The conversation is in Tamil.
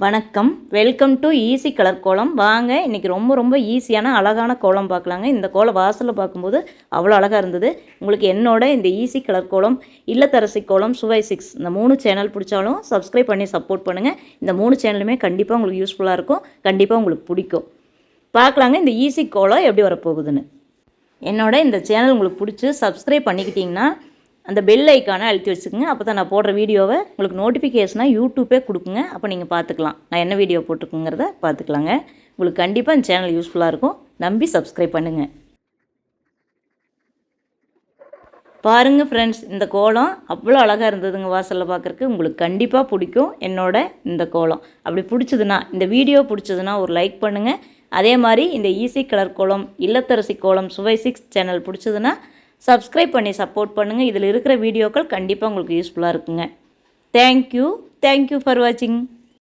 வணக்கம், வெல்கம் டு ஈஸி கலர் கோலம். வாங்க இன்றைக்கி ரொம்ப ஈஸியான அழகான கோலம் பார்க்கலாங்க. இந்த கோலம் வாசலில் பார்க்கும்போது அவ்வளோ அழகாக இருந்தது. உங்களுக்கு என்னோட இந்த ஈஸி கலர் கோலம், இல்லத்தரசி கோலம், சுவை 6 இந்த 3 சேனல் பிடிச்சாலும் சப்ஸ்கிரைப் பண்ணி சப்போர்ட் பண்ணுங்கள். இந்த 3 சேனலுமே கண்டிப்பாக உங்களுக்கு யூஸ்ஃபுல்லாக இருக்கும், கண்டிப்பாக உங்களுக்கு பிடிக்கும். பார்க்கலாங்க இந்த ஈஸி கோலம் எப்படி வரப்போகுதுன்னு. என்னோட இந்த சேனல் உங்களுக்கு பிடிச்சி சப்ஸ்கிரைப் பண்ணிக்கிட்டிங்கன்னா அந்த பெல் ஐக்கானை அழுத்தி வச்சுக்கோங்க. அப்போ தான் நான் போடுற வீடியோவை உங்களுக்கு நோட்டிஃபிகேஷனாக யூடியூப்பே கொடுக்குங்க. அப்போ நீங்கள் பார்த்துக்கலாம், நான் என்ன வீடியோ போட்டிருக்குங்கிறத பார்த்துக்கலாங்க. உங்களுக்கு கண்டிப்பாக இந்த சேனல் யூஸ்ஃபுல்லாக இருக்கும், நம்பி சப்ஸ்கிரைப் பண்ணுங்கள். பாருங்கள் ஃப்ரெண்ட்ஸ், இந்த கோலம் அவ்வளோ அழகாக இருந்ததுங்க வாசலில் பார்க்குறக்கு. உங்களுக்கு கண்டிப்பாக பிடிக்கும் என்னோட இந்த கோலம். அப்படி பிடிச்சதுன்னா, இந்த வீடியோ பிடிச்சதுன்னா ஒரு லைக் பண்ணுங்கள். அதே மாதிரி இந்த ஈஸி கலர் கோலம், இல்லத்தரசி கோலம், சுவை 6 சேனல் பிடிச்சதுன்னா சப்ஸ்கிரைப் பண்ணி சப்போர்ட் பண்ணுங்கள். இதில் இருக்கிற வீடியோக்கள் கண்டிப்பாக உங்களுக்கு யூஸ்ஃபுல்லாக இருக்குங்க. தேங்க்யூ ஃபார் வாட்சிங்.